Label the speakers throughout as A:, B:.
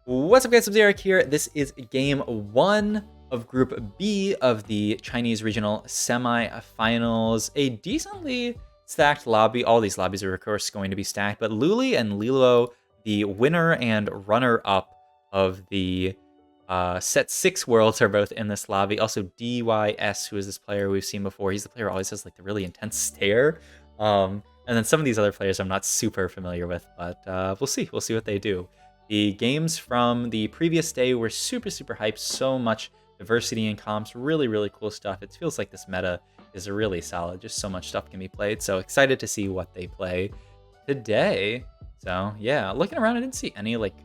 A: What's up, guys? I'm Eric here. This is game 1 of Group B of the Chinese regional semi-finals. A decently stacked lobby. All these lobbies are, of course, going to be stacked, but Luli and Lilo, the winner and runner-up of the set 6 worlds, are both in this lobby. Also, DYS, who is this player we've seen before. He's the player who always has like the really intense stare. And then some of these other players I'm not super familiar with, but we'll see. We'll see what they do. The games from the previous day were super hyped. So much diversity in comps. Really cool stuff. It feels like this meta is really solid. Just so much stuff can be played. So excited to see what they play today. So yeah, looking around, I didn't see any like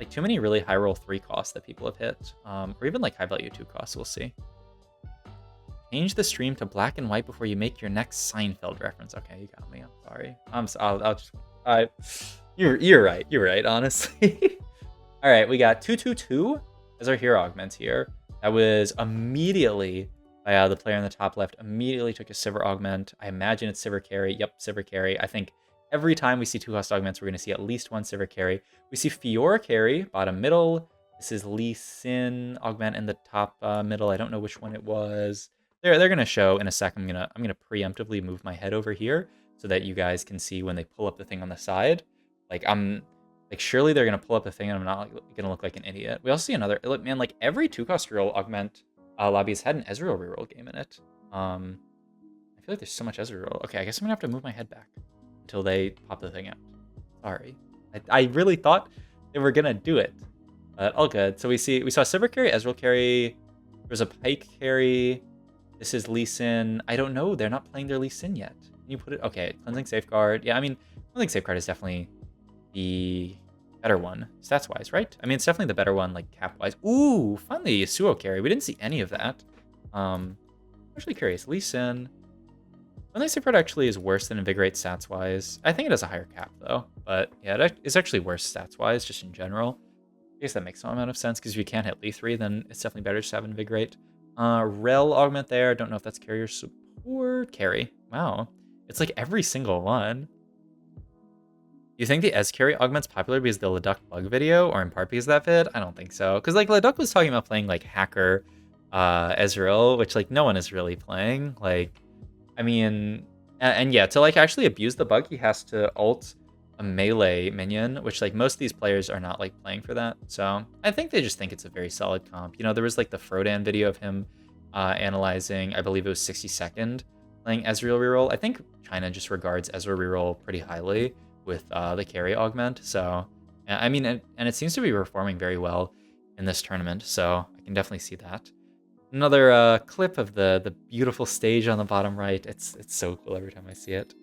A: too many really high roll 3 costs that people have hit, or even like high value 2 costs. We'll see. Change the stream to black and white before you make your next Seinfeld reference. Okay, you got me. I'm sorry. I'll just. You're right. You're right. Honestly. All right, we got 222 as our hero augment here. That was immediately by the player in the top left. Immediately took a Sivir augment. I imagine it's Sivir carry. Yep, Sivir carry. I think every time we see 2 cost augments, we're going to see at least one Sivir carry. We see Fiora carry bottom middle. This is Lee Sin augment in the top middle. I don't know which one it was. They're going to show in a sec. I'm gonna preemptively move my head over here so that you guys can see when they pull up the thing on the side. Surely they're gonna pull up the thing and I'm not gonna look like an idiot. We also see another, man, like every 2 cost reroll augment lobby has had an Ezreal reroll game in it. I feel like there's so much Ezreal. Okay, I guess I'm gonna have to move my head back until they pop the thing out. Sorry, I really thought they were gonna do it, but all good. So we saw Sivir carry, Ezreal carry. There's a Pyke carry. This is Lee Sin. I don't know. They're not playing their Lee Sin yet. Can you put it? Okay, cleansing safeguard. Yeah, I mean, cleansing safeguard is definitely the better one stats wise, right? I mean, it's definitely the better one like cap wise. Ooh, finally a Suo carry. We didn't see any of that. Actually curious. Lee Sin. Cleansing safeguard actually is worse than invigorate stats wise. I think it has a higher cap though, but yeah, it's actually worse stats wise just in general. I guess that makes some amount of sense because if you can't hit Lee 3, then it's definitely better to have invigorate. Rel augment there. Don't know if that's carrier support. Carry. Wow. It's like every single one. You think the Ez carry augment's popular because of the Leduc bug video, or in part because of that vid? I don't think so. Because like Leduc was talking about playing like hacker Ezreal, which like no one is really playing. Like, I mean, and yeah, to like actually abuse the bug, he has to ult a melee minion, which like most of these players are not like playing for that. So I think they just think it's a very solid comp. You know, there was like the Frodan video of him analyzing, I believe it was 62nd, playing Ezreal reroll. I think China just regards Ezreal reroll pretty highly with the carry augment. So I mean, and it seems to be performing very well in this tournament. So I can definitely see that. Another clip of the beautiful stage on the bottom right. It's so cool every time I see it.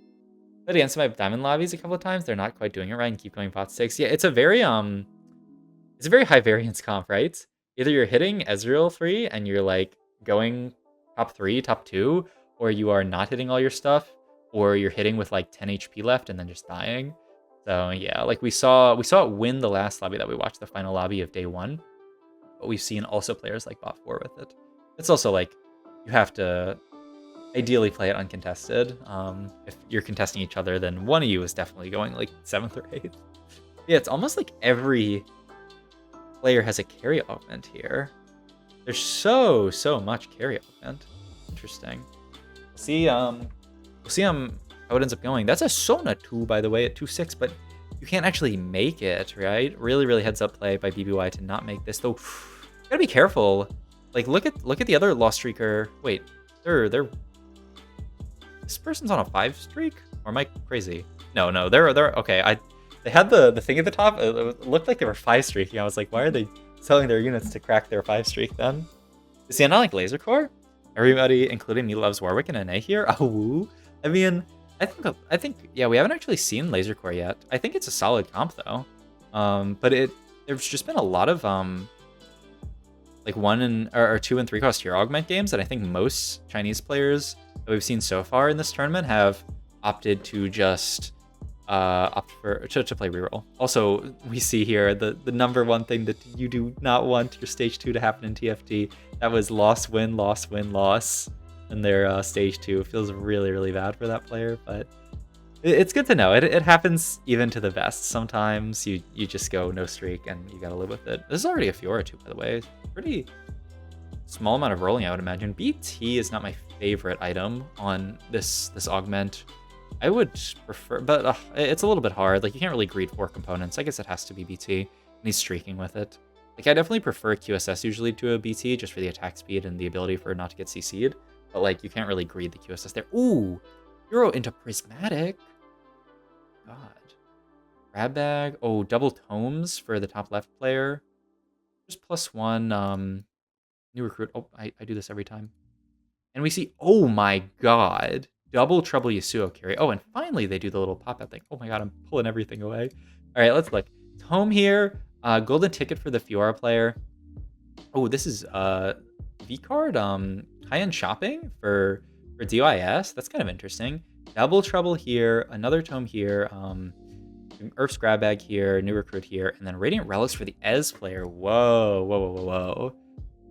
A: Played against my diamond lobbies a couple of times. They're not quite doing it right and keep going bot 6. Yeah, it's a very high variance comp, right? Either you're hitting Ezreal 3 and you're like going top 3, top 2, or you are not hitting all your stuff, or you're hitting with like 10 HP left and then just dying. So yeah, like we saw it win the last lobby that we watched, the final lobby of day 1. But we've seen also players like bot 4 with it. It's also like you have to ideally play it uncontested. If you're contesting each other, then one of you is definitely going like 7th or 8th. Yeah, it's almost like every player has a carry augment here. There's so much carry augment. Interesting. We'll see how it ends up going. That's a Sona 2, by the way, at 2-6, but you can't actually make it, right? Really heads up play by BBY to not make this, though. You gotta be careful. Like look at the other lost streaker. Wait, they're this person's on a 5 streak? Or am I crazy? No, they're okay. They had the thing at the top. It looked like they were 5 streaking. I was like, why are they selling their units to crack their 5 streak then? Is he not like Laser Core? Everybody, including me, loves Warwick and NA here. Oh, I mean, I think yeah, we haven't actually seen Laser Core yet. I think it's a solid comp though. But there's just been a lot of like 1 or 2 and 3 cost hero augment games that I think most Chinese players that we've seen so far in this tournament have opted to just to play reroll. Also, we see here the number one thing that you do not want your stage 2 to happen in TFT. That was loss, win, loss in their stage 2. It feels really bad for that player, but It's good to know. It happens even to the best. Sometimes you just go no streak and you gotta live with it. This is already a Fiora too, by the way. Pretty small amount of rolling, I would imagine. BT is not my favorite item on this augment. I would prefer, but it's a little bit hard. Like, you can't really greed 4 components. I guess it has to be BT, and he's streaking with it. Like, I definitely prefer QSS usually to a BT, just for the attack speed and the ability for it not to get CC'd. But, like, you can't really greed the QSS there. Ooh! Euro into Prismatic. God. Grab bag. Oh, double tomes for the top left player. Just +1, new recruit. Oh, I do this every time. And we see, oh my god, double trouble Yasuo carry. Oh, and finally they do the little pop-out thing. Oh my god, I'm pulling everything away. All right, let's look. Tome here. Golden ticket for the Fiora player. Oh, this is V-card. High-end shopping for DIS. That's kind of interesting. Double trouble here. Another tome here. Earth's grab bag here. New recruit here. And then Radiant Relics for the Ez player. Whoa, whoa, whoa, whoa, whoa.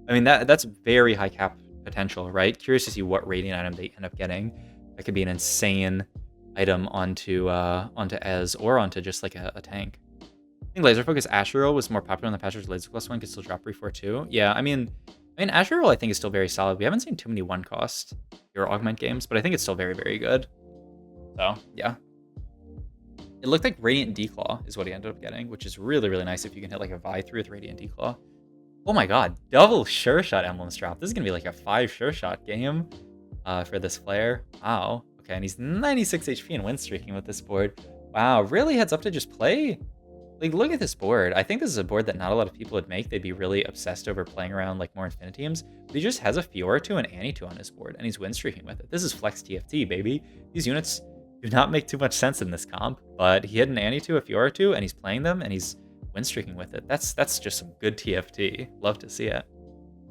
A: I mean, that's very high cap potential, right? Curious to see what Radiant item they end up getting. That could be an insane item onto Ez or onto just like a tank. I think Laser Focus Asheral was more popular in the patch. Laser Plus 1 could still drop re4 too. Yeah, I mean Asheral I think is still very solid. We haven't seen too many 1-cost Hero Augment games, but I think it's still very, very good. So, yeah. It looked like Radiant Declaw is what he ended up getting, which is really, really nice if you can hit like a Vi through with Radiant Declaw. Oh my god, double Sure Shot emblems drop. This is going to be like a 5 Sure Shot game for this player. Wow. Okay, and he's 96 HP and win streaking with this board. Wow, really heads up to just play? Like, look at this board. I think this is a board that not a lot of people would make. They'd be really obsessed over playing around like more Infiniteams. But he just has a Fiora 2 and Annie 2 on his board, and he's win streaking with it. This is flex TFT, baby. These units do not make too much sense in this comp, but he had an Annie 2, a Fiora 2, and he's playing them, and he's win streaking with it. That's just some good TFT. Love to see it.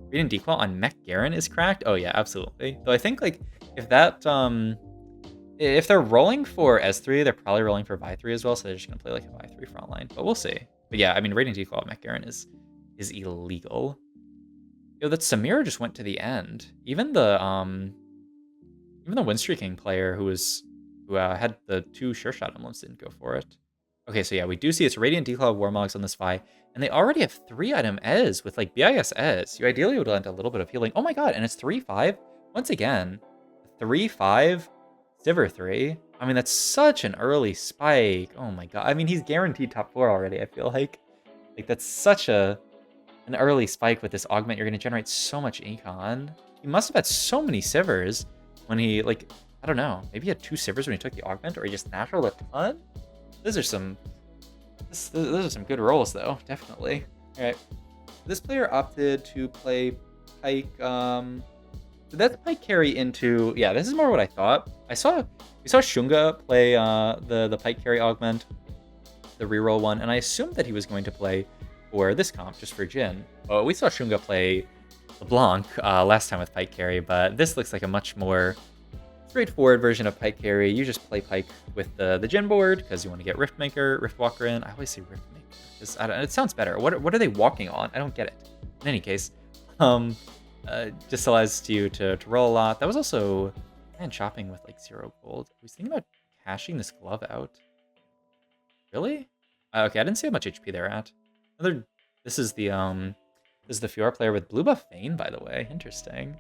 A: Radiant Declaw on Mech Garen is cracked? Oh yeah, absolutely. Though I think like if that if they're rolling for S3, they're probably rolling for Vi3 as well, so they're just gonna play like a Vi3 frontline. But we'll see. But yeah, I mean Radiant Declaw on Mech Garen is illegal. Yo, that Samira just went to the end. Even the win streaking player who had the 2 Sure Shot emblems didn't go for it. Okay, so yeah, we do see it's Radiant Declaw Warmogs on this Vi, and they already have 3-item Ez with like BIS Ez. You ideally would want a little bit of healing. Oh my god, and it's 3-5. Once again, 3-5, Sivir 3. I mean, that's such an early spike. Oh my god. I mean, he's guaranteed top 4 already, I feel like. Like, that's such an early spike with this augment. You're going to generate so much econ. He must have had so many Sivers when he, like, I don't know. Maybe he had 2 Sivers when he took the augment, or he just natural a ton? Those are some good rolls, though, definitely. All right, this player opted to play Pike. Did that Pike carry into? Yeah, this is more what I thought. We saw Shunga play the Pike carry augment, the reroll one, and I assumed that he was going to play for this comp just for Jhin. Oh, we saw Shunga play LeBlanc last time with Pike carry, but this looks like a much more straightforward version of Pike carry. You just play Pike with the Jhin board because you want to get Riftwalker in. I always say Riftmaker because it sounds better. What are they walking on? I don't get it. In any case, just allows you to roll a lot. That was also shopping with like 0 gold. I was thinking about cashing this glove out. Really? Okay, I didn't see how much HP they're at. This is the Fiora player with blue buff Vayne, by the way. Interesting.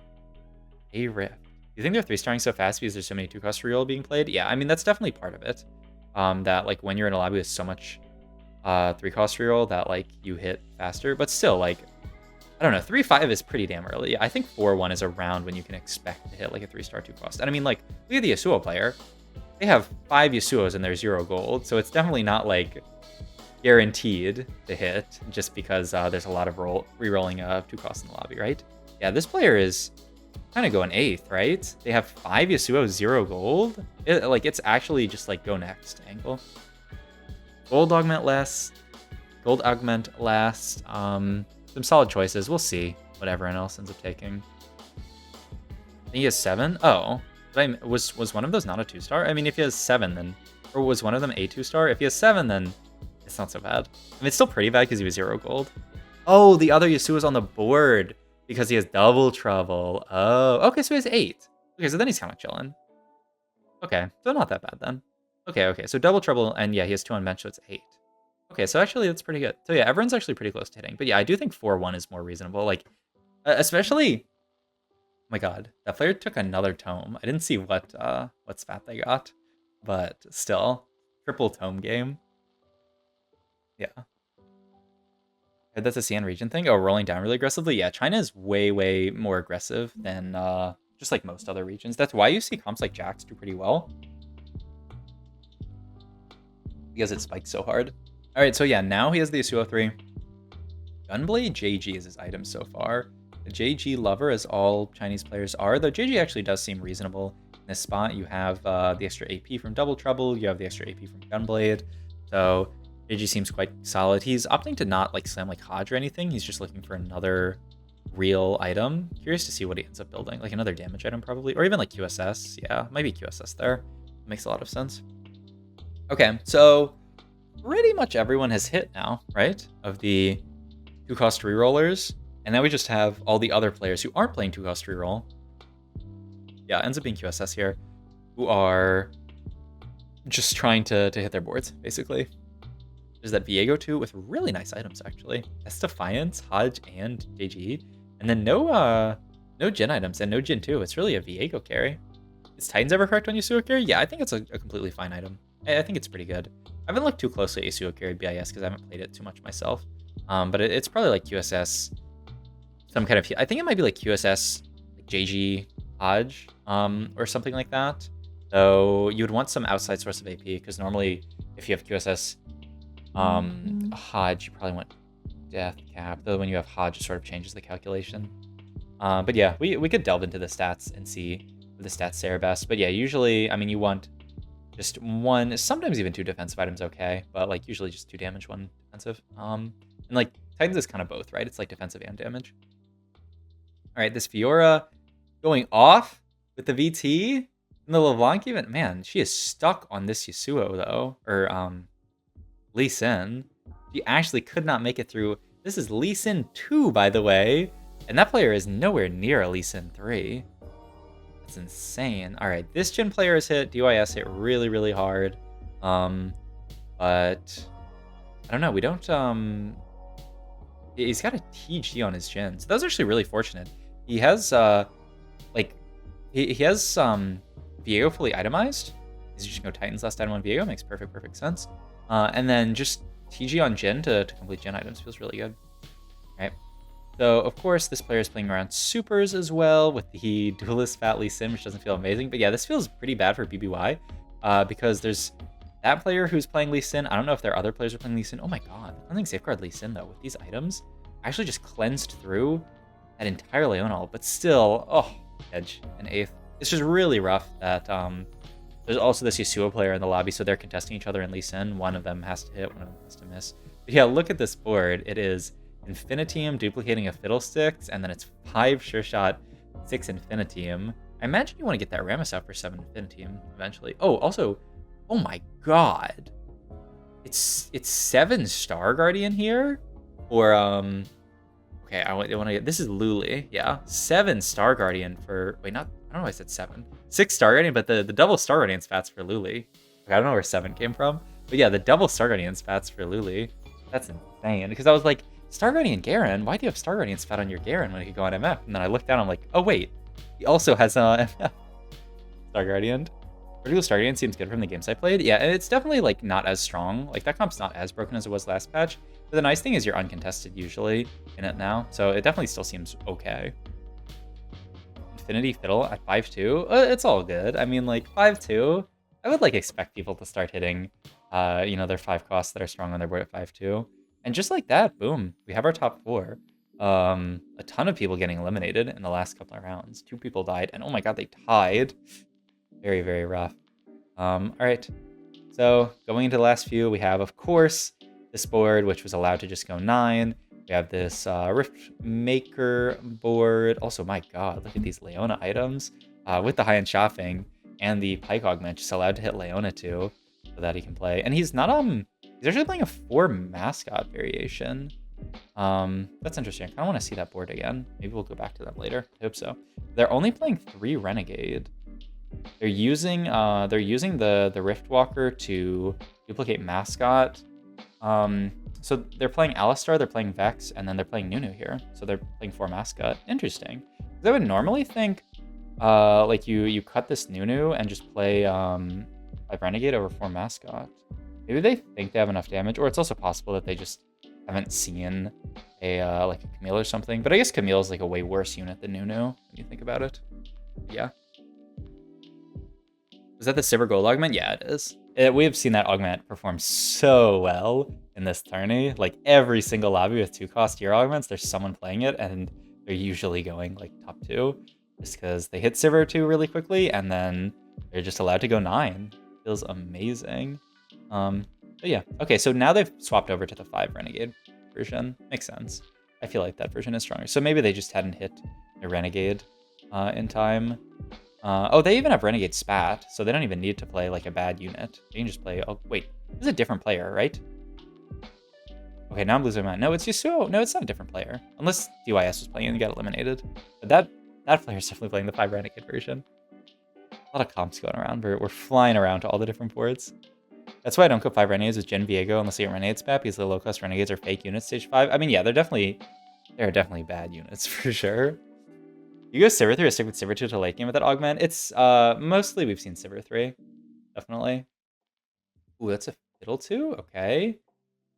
A: A Rift. You think they're 3-starring so fast because there's so many 2-cost reroll being played? Yeah, I mean, that's definitely part of it. That, like, when you're in a lobby with so much 3-cost reroll that, like, you hit faster. But still, like, I don't know, 3-5 is pretty damn early. I think 4-1 is around when you can expect to hit, like, a 3-star 2-cost. And I mean, like, look at the Yasuo player. They have 5 Yasuos and they're 0 gold. So it's definitely not, like, guaranteed to hit just because there's a lot of re-rolling of 2-cost in the lobby, right? Yeah, this player is kind of going 8th, right? They have 5 Yasuo, 0 gold. It's actually just like go next angle. Gold augment last. Some solid choices. We'll see what everyone else ends up taking. I think he has 7. Oh, was one of those not a 2-star? I mean, if he has 7, then, or was one of them a 2-star? If he has 7, then it's not so bad. I mean, it's still pretty bad because he was 0 gold. Oh, the other Yasuo's on the board because he has double trouble. Oh, okay, so he has 8. Okay, so then he's kind of chilling. Okay, so not that bad then. Okay. So double trouble, and yeah, he has 2 on bench, so it's 8. Okay, so actually that's pretty good. So yeah, everyone's actually pretty close to hitting. But yeah, I do think 4-1 is more reasonable. Like, especially, oh my god, that player took another tome. I didn't see what spat they got, but still, triple tome game. Yeah. That's a CN region thing. Oh, rolling down really aggressively. Yeah, China is way more aggressive than just like most other regions. That's why you see comps like Jax do pretty well, because it spikes so hard. All right, so yeah, now he has the Yasuo 3. Gunblade JG is his item so far. The JG lover, as all Chinese players are, though JG actually does seem reasonable. In this spot, you have the extra AP from Double Trouble, you have the extra AP from Gunblade, so JG seems quite solid. He's opting to not like slam like Hodge or anything. He's just looking for another real item. Curious to see what he ends up building, like another damage item probably, or even like QSS. Yeah, maybe QSS there. Makes a lot of sense. Okay, so pretty much everyone has hit now, right? Of the 2-cost rerollers. And now we just have all the other players who aren't playing 2-cost reroll. Yeah, ends up being QSS here, who are just trying to hit their boards, basically. There's that Viego too with really nice items, actually. S Defiance, Hodge, and JG. And then no Jin items, and no Jin too. It's really a Viego carry. Is Titans ever correct on Yasuo carry? Yeah, I think it's a completely fine item. I think it's pretty good. I haven't looked too closely at Yasuo carry BIS because I haven't played it too much myself. But it's probably like QSS, some kind of, I think it might be like QSS, like JG, Hodge, or something like that. So you would want some outside source of AP, because normally if you have QSS Hodge, you probably want Death Cap, though when you have Hodge, it sort of changes the calculation. But yeah, we could delve into the stats and see what the stats say are best. But yeah, usually, I mean, you want just 1, sometimes even 2 defensive items, okay, but like usually just 2 damage, 1 defensive. And like Titans is kind of both, right? It's like defensive and damage. All right, this Fiora going off with the VT in the LeBlanc event. Man, she is stuck on this Yasuo though, or Lee Sin. She actually could not make it through. This is Lee Sin 2, by the way, and that player is nowhere near a Lee Sin 3. That's insane. All right, this Jin player is hit. DYS hit really hard. But I don't know. We don't. He's got a TG on his Jin, so that was actually really fortunate. He has like he has Viego fully itemized. He's just gonna go Titans last item on Viego. Makes perfect sense. And then just TG on Jin to complete Jin items feels really good. All right. So, of course, this player is playing around supers as well with the Duelist Fat Lee Sin, which doesn't feel amazing. But yeah, this feels pretty bad for BBY because there's that player who's playing Lee Sin. I don't know if there are other players who are playing Lee Sin. Oh my god, I think Safeguard Lee Sin, though, with these items. I actually just cleansed through that entire Leonal, but still, oh, edge, an 8th. It's just really rough that there's also this Yasuo player in the lobby, so they're contesting each other in Lee Sin. One of them has to hit, one of them has to miss. But yeah, look at this board. It is Infinitium duplicating a Fiddlesticks, and then it's 5 Sure Shot, 6 Infinitium. I imagine you want to get that Rammus out for 7 Infinitium eventually. Oh, also, oh my god. It's 7 Star Guardian here? Or, okay, I want to get, this is Luli, yeah. 7 Star Guardian for, wait, not, I don't know why I said 7. 6 Star Guardian, but the double Star Guardian spats for Luli. Okay, I don't know where 7 came from. But yeah, the double Star Guardian spats for Luli. That's insane. Because I was like, Star Guardian Garen? Why do you have Star Guardian spat on your Garen when he could go on MF? And then I looked down, I'm like, oh wait, he also has MF. Star Guardian. Vertical Star Guardian seems good from the games I played. Yeah, it's definitely like not as strong. Like that comp's not as broken as it was last patch. But the nice thing is you're uncontested usually in it now. So it definitely still seems okay. Infinity Fiddle at 5-2. It's all good. I mean, like 5-2, I would like expect people to start hitting, you know, their 5 costs that are strong on their board at 5-2. And just like that, boom, we have our top 4. A ton of people getting eliminated in the last couple of rounds. 2 people died, and oh my god, they tied. Very rough. All right, so going into the last few, we have, of course, this board, which was allowed to just go 9. We have this Rift Maker board. Also, my god, look at these Leona items. With the high-end shopping and the Pike augment, just allowed to hit Leona too, so that he can play. And he's not, he's actually playing a 4 mascot variation. That's interesting. I kind of want to see that board again. Maybe we'll go back to that later. I hope so. They're only playing 3 Renegade. They're using the Rift Walker to duplicate Mascot. So they're playing Alistar, they're playing Vex, and then they're playing Nunu here. So they're playing 4 Mascot. Interesting. I would normally think like you cut this Nunu and just play 5 Renegade over 4 Mascot. Maybe they think they have enough damage, or it's also possible that they just haven't seen a like a Camille or something. But I guess Camille is like a way worse unit than Nunu when you think about it. Yeah. Is that the Sivir Gold augment? Yeah, it is. We have seen that augment perform so well in this tourney. Like every single lobby with 2-cost tier augments, there's someone playing it, and they're usually going like top 2, just because they hit Sivir 2 really quickly, and then they're just allowed to go 9. Feels amazing. But yeah, okay, so now they've swapped over to the 5 Renegade version. Makes sense. I feel like that version is stronger. So maybe they just hadn't hit a Renegade in time. Oh, they even have Renegade Spat, so they don't even need to play like a bad unit. They can just play... Oh, wait. This is a different player, right? Okay, now I'm losing my mind. No, it's Yasuo. No, it's not a different player. Unless DYS was playing and got eliminated. But that player is definitely playing the 5 Renegade version. A lot of comps going around. We're flying around to all the different boards. That's why I don't go 5 Renegades with Gen Viego unless you get Renegade Spat, because the low-cost Renegades are fake units stage 5. I mean, yeah, they're definitely bad units for sure. You go Sivir 3 or stick with Sivir 2 to late game with that augment? It's mostly we've seen Sivir 3. Definitely. Ooh, that's a Fiddle 2? Okay.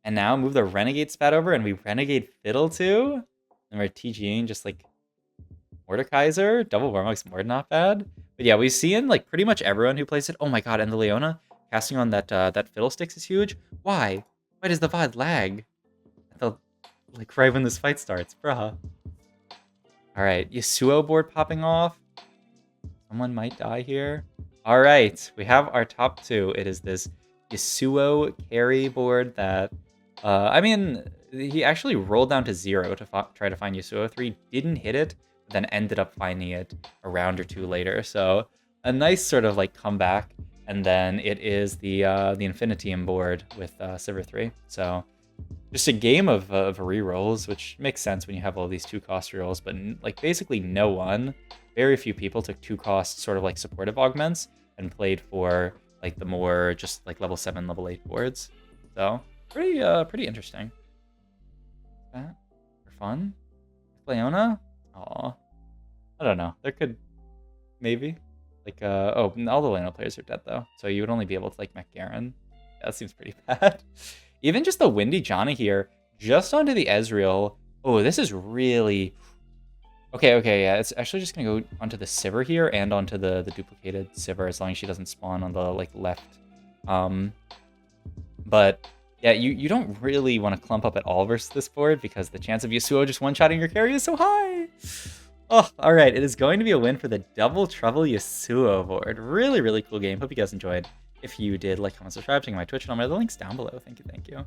A: And now move the Renegade Spat over and we Renegade Fiddle 2? And we're TGing just like Mordekaiser. Double Warmock's more than not bad. But yeah, we've seen like pretty much everyone who plays it. Oh my god, and the Leona casting on that Fiddlesticks is huge. Why? Why does the VOD lag? Like right when this fight starts, bruh. Alright, Yasuo board popping off. Someone might die here. Alright, we have our top 2. It is this Yasuo carry board that... I mean, he actually rolled down to 0 to try to find Yasuo 3. Didn't hit it, but then ended up finding it a round or 2 later. So, a nice sort of like comeback. And then it is the Infinitium board with Sivir 3. So... just a game of rerolls, which makes sense when you have all these 2-cost rerolls, but like basically no one, very few people took 2-cost sort of like supportive augments and played for like the more just like level 7, level 8 boards. So pretty interesting. That for fun? Leona? Aw. I don't know. There could maybe like oh, all the Leona players are dead though, so you would only be able to like mech Garen. Yeah, that seems pretty bad. Even just the Windy Johnny here, just onto the Ezreal. Oh, this is really... Okay, yeah, it's actually just going to go onto the Sivir here and onto the duplicated Sivir, as long as she doesn't spawn on the, like, left. But, yeah, you don't really want to clump up at all versus this board, because the chance of Yasuo just one-shotting your carry is so high! Oh, alright, it is going to be a win for the Double Trouble Yasuo board. Really, really cool game. Hope you guys enjoyed. If you did, like, comment, subscribe, check out my Twitch and all my other links down below. Thank you.